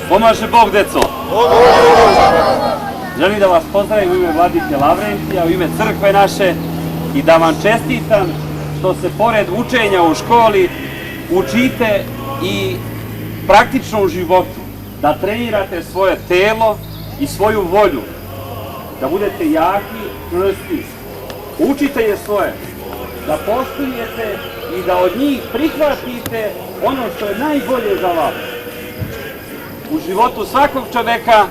Pomaže Bog, deco! Želim da vas pozdravim u ime Vladike Lavrentija, u ime crkve naše i da vam čestitam što se pored učenja u školi učite i praktično u životu, da trenirate svoje telo i svoju volju, da budete jaki, čvrsti. Učite je svoje, da poštujete i da od njih prihvatite ono što je najbolje za vas. U životu svakog čoveka,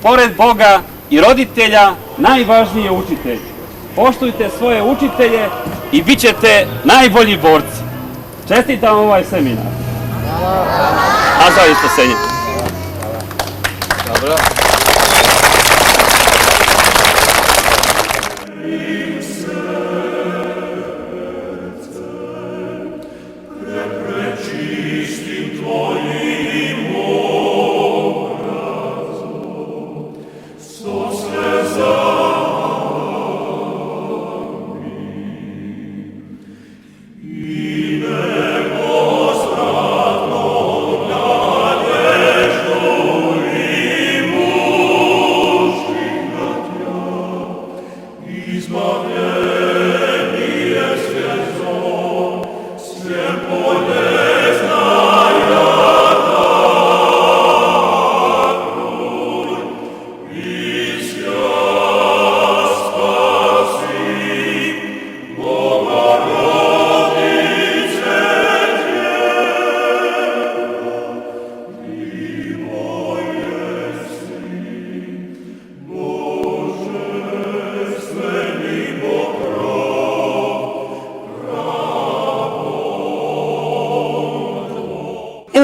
pored Boga i roditelja, najvažniji je učitelj. Poštujte svoje učitelje i bit ćete najbolji borci. Čestitam ovaj seminar. A za isposenje. Dobro.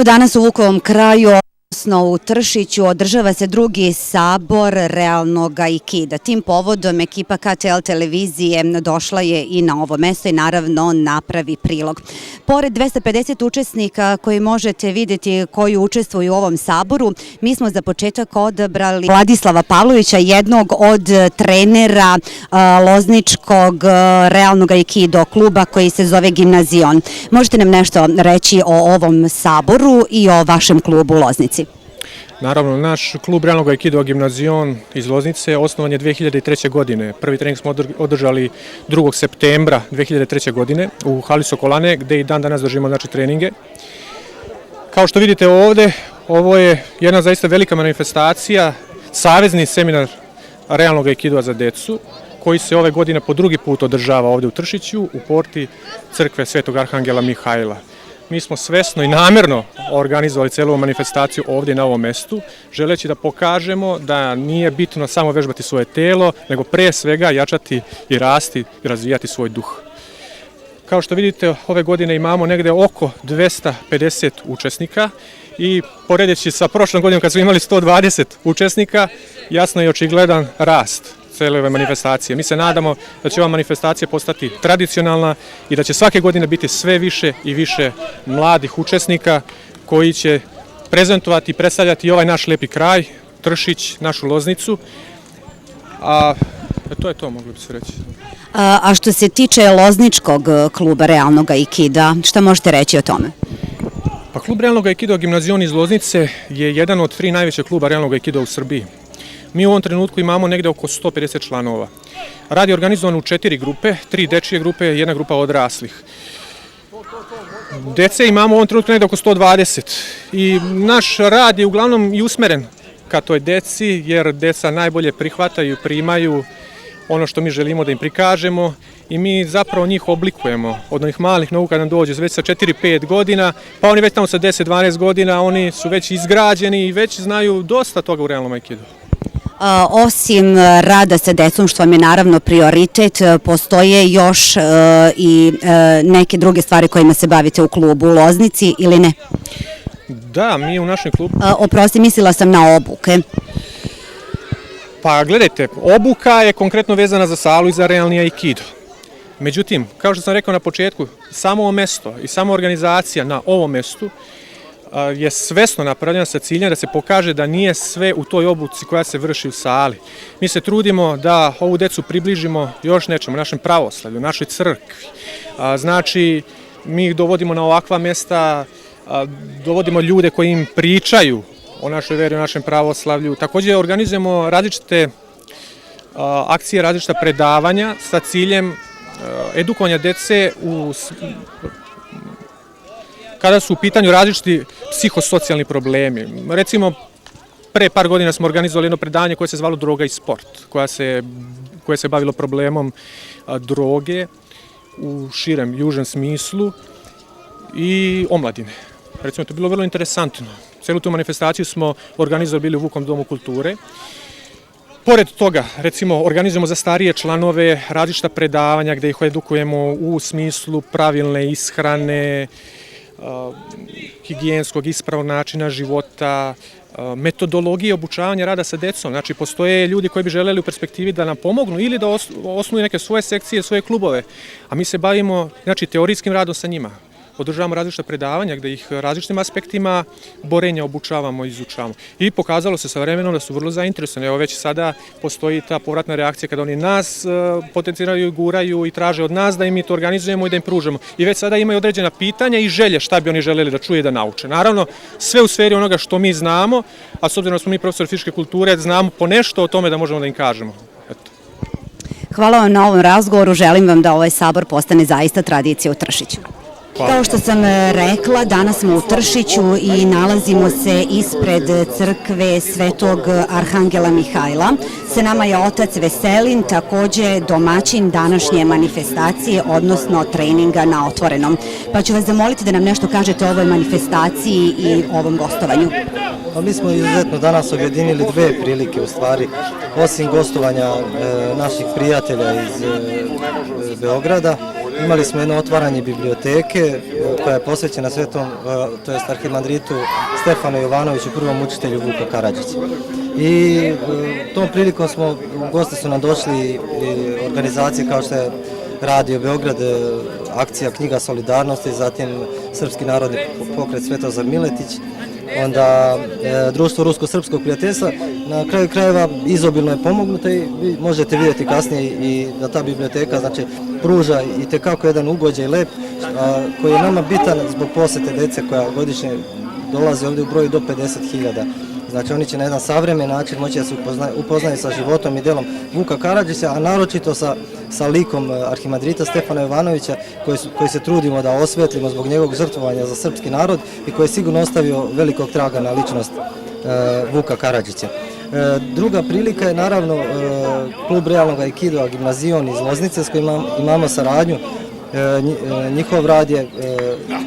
Danas u Vukovom kraju, odnosno u Tršiću, održava se drugi sabor realnog aikida. Tim povodom ekipa KTL televizije došla je i na ovo mesto i naravno napravi prilog. Pored 250 učesnika koji možete vidjeti koji učestvuju u ovom saboru, mi smo za početak odabrali Vladislava Pavlovića, jednog od trenera lozničkog realnog aikido kluba koji se zove Gimnazion. Možete nam nešto reći o ovom saboru i o vašem klubu u Loznici? Naravno, naš klub realnog aikido Gimnazion iz Loznice osnovan je 2003. godine. Prvi trening smo održali 2. septembra 2003. godine u hali Sokolane, gde i dan danas držimo treninge. Kao što vidite ovde, ovo je jedna zaista velika manifestacija, savezni seminar realnog aikidoa za decu, koji se ove godine po drugi put održava ovde u Tršiću, u porti crkve Svetog Arhangela Mihajla. Mi smo svesno i namerno organizovali celu manifestaciju ovdje na ovom mestu, želeći da pokažemo da nije bitno samo vežbati svoje telo, nego pre svega jačati i rasti i razvijati svoj duh. Kao što vidite, ove godine imamo negde oko 250 učesnika i poredeći sa prošlom godinom kad smo imali 120 učesnika, jasno je očigledan rast cele ove manifestacije. Mi se nadamo da će ova manifestacija postati tradicionalna i da će svake godine biti sve više i više mladih učesnika koji će prezentovati i predstavljati ovaj naš lepi kraj, Tršić, našu Loznicu. A to je to, moglo bi se reći. A što se tiče Lozničkog kluba realnog aikida, šta možete reći o tome? Pa klub realnog aikido Gimnazion iz Loznice je jedan od 3 najveće kluba realnog aikido u Srbiji. Mi u ovom trenutku imamo negde oko 150 članova. Rad je organizovan u 4 grupe, 3 dečije grupe i 1 grupa odraslih. Dece imamo u ovom trenutku negde oko 120 i naš rad je uglavnom i usmeren ka toj deci, jer deca najbolje prihvataju i primaju ono što mi želimo da im prikažemo i mi zapravo njih oblikujemo od onih malih nogu kad nam dođe već sa 4-5 godina, pa oni već tamo sa 10-12 godina, oni su već izgrađeni i već znaju dosta toga u realnom aikidu. Osim rada sa decom, što vam je naravno prioritet, postoje još i neke druge stvari kojima se bavite u klubu u Loznici ili ne? Da, mi u našem klubu... Oprosti, mislila sam na obuke. Pa gledajte, obuka je konkretno vezana za salu i za realni aikido. Međutim, kao što sam rekao na početku, samo ovo mesto i samo organizacija na ovom mestu je svesno napravljena sa ciljem da se pokaže da nije sve u toj obuci koja se vrši u sali. Mi se trudimo da ovu decu približimo još nečemu, našem pravoslavlju, našoj crkvi. Znači, mi ih dovodimo na ovakva mesta, dovodimo ljude koji im pričaju o našoj veri, o našem pravoslavlju. Takođe organizujemo različite akcije, različita predavanja sa ciljem edukovanja dece kada su u pitanju različiti psihosocijalni problemi. Recimo, pre par godina smo organizovali jedno predavanje koje se zvalo Droga i sport, koje se bavilo problemom droge u širem, južem smislu i omladine. Recimo, to je bilo vrlo interesantno. Celu tu manifestaciju smo organizovali bili u Vukom domu kulture. Pored toga, recimo, organizujemo za starije članove različita predavanja gde ih edukujemo u smislu pravilne ishrane, higijenskog, ispravnog načina života, metodologije obučavanja rada sa decom. Znači, postoje ljudi koji bi želeli u perspektivi da nam pomognu ili da osnuju neke svoje sekcije, svoje klubove, a mi se bavimo, znači, teorijskim radom sa njima. Održavamo različita predavanja gde ih različitim aspektima borenja obučavamo i izučavamo. I pokazalo se sa vremenom da su vrlo zainteresovani. Evo već sada postoji ta povratna reakcija kada oni nas potenciraju i guraju i traže od nas da im mi to organizujemo i da im pružamo. I već sada imaju određena pitanja i želje šta bi oni želeli da čuje i da nauče. Naravno, sve u sferi onoga što mi znamo, a s obzirom da smo mi profesori fizičke kulture, znamo po nešto o tome da možemo da im kažemo. Eto. Hvala vam na ovom razgovoru, želim vam da ovaj sabor postane zaista tradicija u Tršiću. Kao što sam rekla, danas smo u Tršiću i nalazimo se ispred crkve Svetog Arhangela Mihajla. Sa nama je otac Veselin, takođe domaćin današnje manifestacije, odnosno treninga na otvorenom. Pa ću vas zamoliti da nam nešto kažete o ovoj manifestaciji i ovom gostovanju. Pa mi smo izuzetno danas objedinili dve prilike u stvari, osim gostovanja naših prijatelja iz Beograda. Imali smo jedno otvaranje biblioteke koja je posvećena svetom, to jest arhimandritu Stefanu Jovanoviću, prvom učitelju Vuka Karadžića. I tom prilikom gosti su nam došli organizacije kao što je Radio Beograd, akcija Knjiga solidarnosti, zatim Srpski narodni pokret Svetozar Miletić, onda Društvo Rusko-Srpskog prijateljstva. Na kraju krajeva izobilno je pomognuta i vi možete vidjeti kasnije i da ta biblioteka znači pruža i tekako jedan ugođaj lep koji je nama bitan zbog posete dece koja godišnje dolaze ovdje u broju do 50.000. Znači oni će na jedan savremen način moći da se upoznaju sa životom i delom Vuka Karadžića, a naročito sa likom arhimandrita Stefana Jovanovića koji se trudimo da osvetlimo zbog njegovog žrtvovanja za srpski narod i koji je sigurno ostavio velikog traga na ličnost Vuka Karadžića. Druga prilika je naravno klub realnog aikidoa Gimnazion iz Loznice s kojim imamo saradnju. Njihov rad je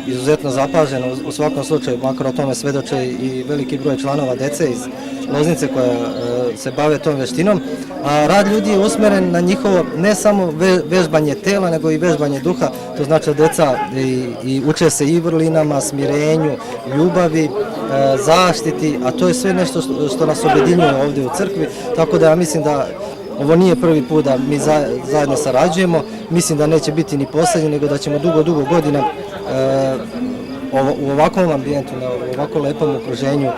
izuzetno zapažen, u svakom slučaju, makar o tome svedoče i veliki broj članova dece iz Loznice koja se bave tom veštinom. A rad ljudi je usmeren na njihovo ne samo vežbanje tela, nego i vežbanje duha, to znači da deca i uče se i vrlinama, smirenju, ljubavi, zaštiti, a to je sve nešto što nas objedinjuje ovdje u crkvi, tako da ja mislim da ovo nije prvi put da mi zajedno sarađujemo, mislim da neće biti ni posljednji, nego da ćemo dugo godina u ovakvom ambijentu, u ovako lepom okruženju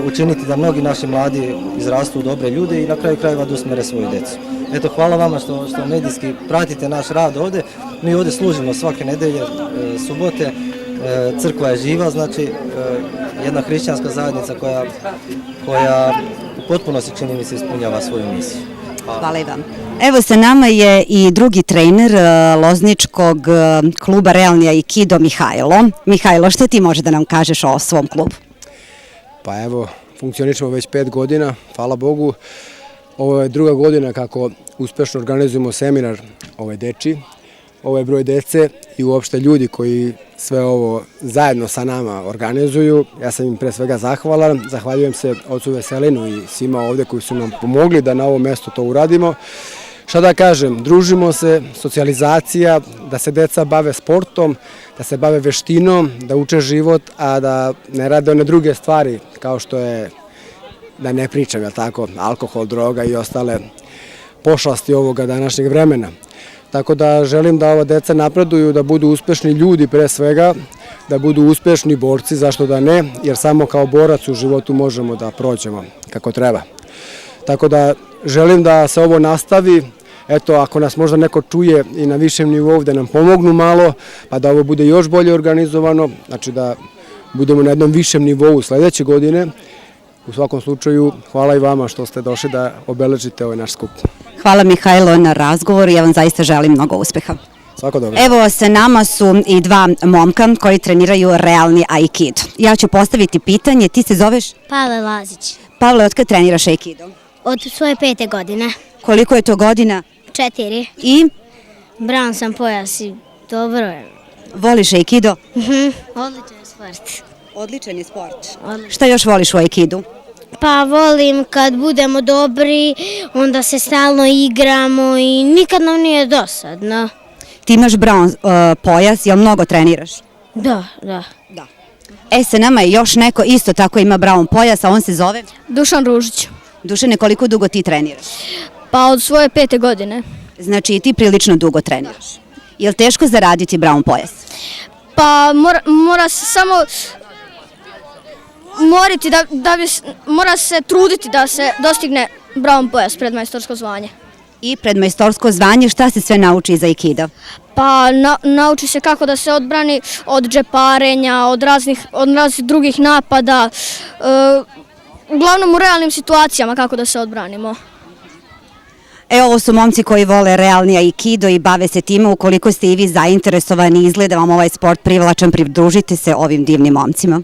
učiniti da mnogi naši mladi izrastu u dobre ljude i na kraju krajeva da usmere svoju decu. Eto, hvala vama što medijski pratite naš rad ovdje. Mi ovdje služimo svake nedelje, subote, crkva je živa, znači jedna hrišćanska zajednica koja u potpunosti čini mi se ispunjava svoju misiju. Hvala i vam. Evo sa nama je i drugi trener lozničkog kluba Realni Aikido Mihajlo. Mihajlo, šta ti može da nam kažeš o svom klubu? Pa evo, funkcionišemo već 5 godina, hvala Bogu. Ovo je druga godina kako uspešno organizujemo seminar deči. Ovo je broj dece i uopšte ljudi koji sve ovo zajedno sa nama organizuju. Ja sam im pre svega zahvalan. Zahvaljujem se ocu Veselinu i svima ovde koji su nam pomogli da na ovom mestu to uradimo. Šta da kažem, družimo se, socijalizacija, da se deca bave sportom, da se bave veštinom, da uče život, a da ne rade one druge stvari kao što je, da ne pričam, je tako, alkohol, droga i ostale pošasti ovoga današnjeg vremena. Tako da želim da ova deca napreduju, da budu uspešni ljudi pre svega, da budu uspešni borci, zašto da ne, jer samo kao borac u životu možemo da prođemo kako treba. Tako da želim da se ovo nastavi, eto ako nas možda neko čuje i na višem nivou da nam pomognu malo, pa da ovo bude još bolje organizovano, znači da budemo na jednom višem nivou sledeće godine U svakom slučaju, hvala i vama što ste došli da obeležite ovaj naš skup. Hvala Mihajlo na razgovoru i ja vam zaista želim mnogo uspeha. Svako dobro. Evo, sa nama su i dva momka koji treniraju realni aikido. Ja ću postaviti pitanje, ti se zoveš? Pavle Lazić. Pavle, od kad treniraš aikido? Od svoje 5. godine. Koliko je to godina? 4. I Brown sam pojas i dobro je. voliš aikido? Odličan je sport. Odličan je sport. Šta još voliš u aikidu? Pa volim kad budemo dobri, onda se stalno igramo i nikad nam nije dosadno. Ti imaš brown pojas, jel mnogo treniraš? Da. Sa nama je još neko, isto tako ima brown pojas, a on se zove? Dušan Ružić. Dušane, koliko dugo ti treniraš? Pa od svoje 5. godine. Znači i ti prilično dugo treniraš. Je li teško zaraditi brown pojas? Pa mora se samo mora se truditi da se dostigne brown pojas pred majstorsko zvanje. I pred majstorsko zvanje šta se sve nauči iz aikida? Pa nauči se kako da se odbrani od džeparenja, od raznih drugih napada, uglavnom u realnim situacijama kako da se odbranimo. Ovo su momci koji vole realni aikido i bave se time. Ukoliko ste i vi zainteresovani, izgleda vam ovaj sport privlačan, pridružite se ovim divnim momcima.